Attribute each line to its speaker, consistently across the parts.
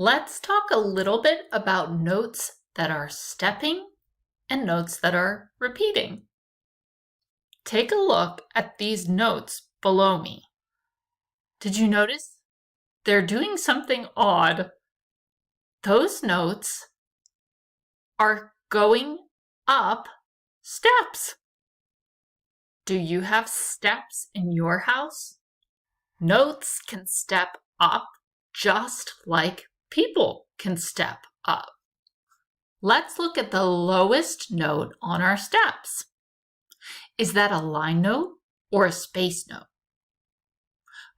Speaker 1: Let's talk a little bit about notes that are stepping and notes that are repeating. Take a look at these notes below me. Did you notice? They're doing something odd. Those notes are going up steps. Do you have steps in your house? Notes can step up just like people can step up. Let's look at the lowest note on our steps. Is that a line note or a space note?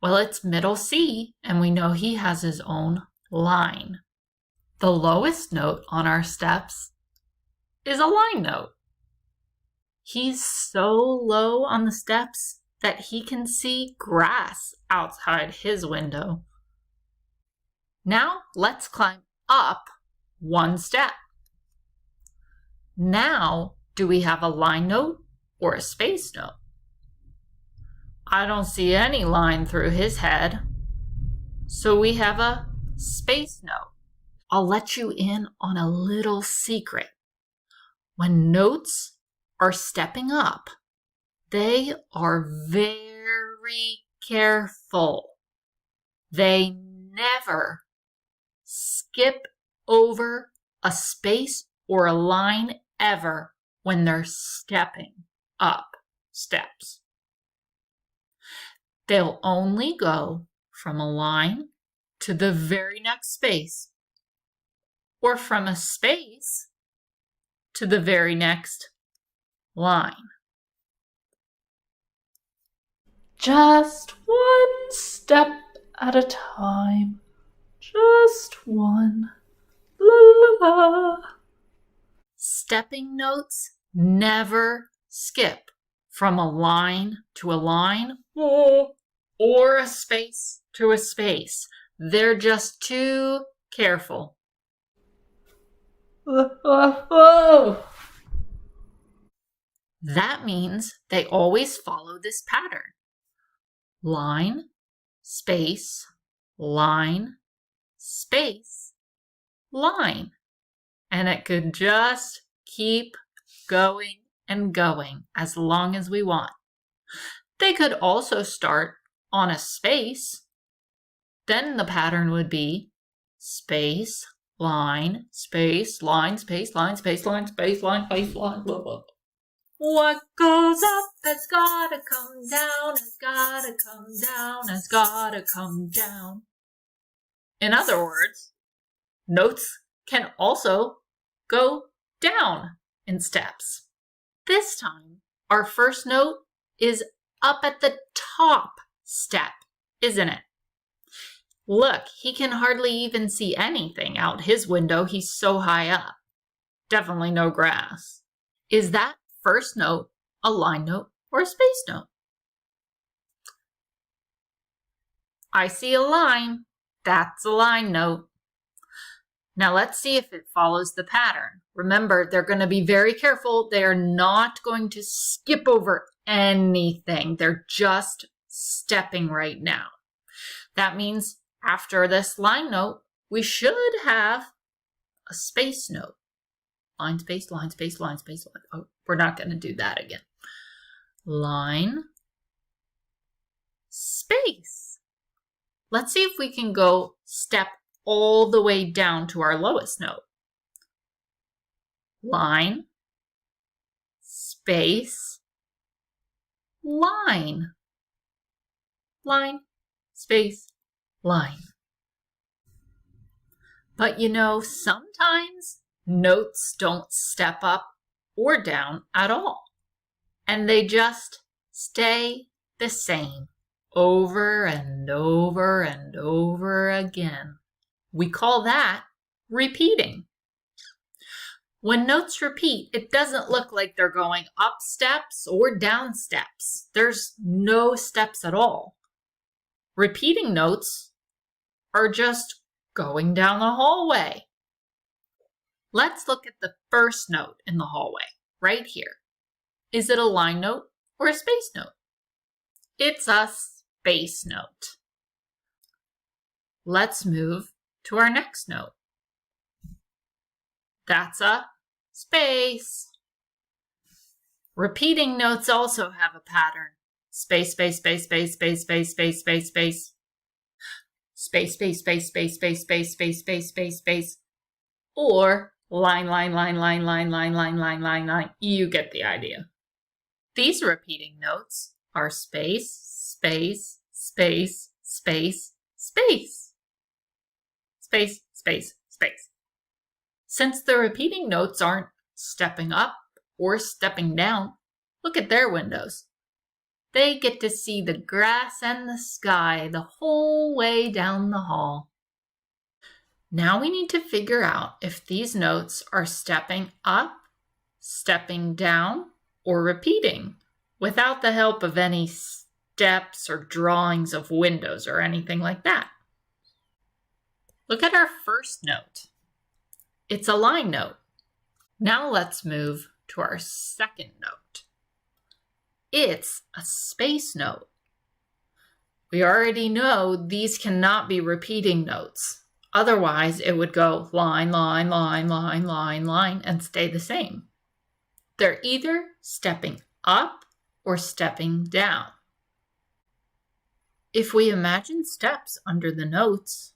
Speaker 1: Well, it's middle C, and we know he has his own line. The lowest note on our steps is a line note. He's so low on the steps that he can see grass outside his window. Now let's climb up one step. Now, do we have a line note or a space note? I don't see any line through his head, so we have a space note. I'll let you in on a little secret. When notes are stepping up, they are very careful. They never skip over a space or a line ever when they're stepping up steps. They'll only go from a line to the very next space, or from a space to the very next line.
Speaker 2: Just one step at a time. Just one. La la la.
Speaker 1: Stepping notes never skip from a line to a line or a space to a space. They're just too careful.
Speaker 2: Whoa.
Speaker 1: That means they always follow this pattern. Line, space, line, space, line. And it could just keep going and going as long as we want. They could also start on a space. Then the pattern would be space, line, space, line, space, line, space, line, space, line, space, line, blah, blah. What goes up has gotta come down, has gotta come down, has gotta come down. In other words, notes can also go down in steps. This time, our first note is up at the top step, isn't it? Look, he can hardly even see anything out his window. He's so high up. Definitely no grass. Is that first note a line note or a space note? I see a line. That's a line note. Now let's see if it follows the pattern. Remember, they're going to be very careful. They are not going to skip over anything. They're just stepping right now. That means after this line note, we should have a space note. Line, space, line, space, line, space, line. Oh, we're not going to do that again. Line, space. Let's see if we can go step all the way down to our lowest note. Line, space, line. Line, space, line. But you know, sometimes notes don't step up or down at all, and they just stay the same over and over and over again. We call that repeating. When notes repeat, it doesn't look like they're going up steps or down steps. There's no steps at all. Repeating notes are just going down the hallway. Let's look at the first note in the hallway, right here. Is it a line note or a space note? It's a space note. Let's move to our next note. That's a space. Repeating notes also have a pattern. Space, space, space, space, space, space, space, space, space. Space, space, space, space, space, space, space, space, space, space. Or line, line, line, line, line, line, line, line, line, line. You get the idea. These repeating notes are space, space, space, space, space. Space, space, space. Since the repeating notes aren't stepping up or stepping down, look at their windows. They get to see the grass and the sky the whole way down the hall. Now we need to figure out if these notes are stepping up, stepping down, or repeating without the help of any steps or drawings of windows or anything like that. Look at our first note. It's a line note. Now let's move to our second note. It's a space note. We already know these cannot be repeating notes. Otherwise, it would go line, line, line, line, line, line, and stay the same. They're either stepping up or stepping down. If we imagine steps under the notes,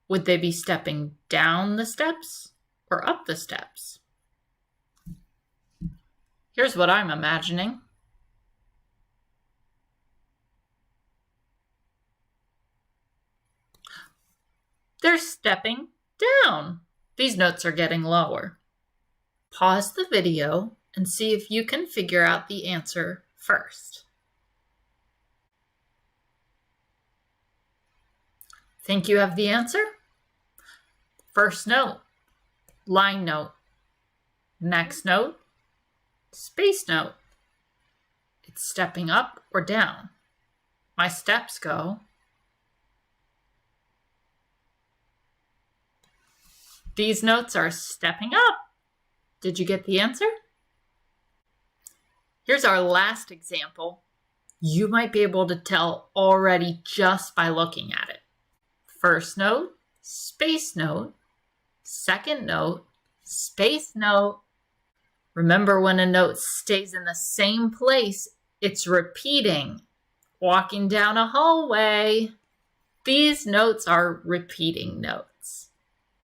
Speaker 1: would they be stepping down the steps or up the steps? Here's what I'm imagining. They're stepping down. These notes are getting lower. Pause the video and see if you can figure out the answer first. Think you have the answer? First note, line note. Next note, space note. It's stepping up or down. My steps go. These notes are stepping up. Did you get the answer? Here's our last example. You might be able to tell already just by looking at it. First note, space note. Second note, space note. Remember, when a note stays in the same place, it's repeating. Walking down a hallway. These notes are repeating notes.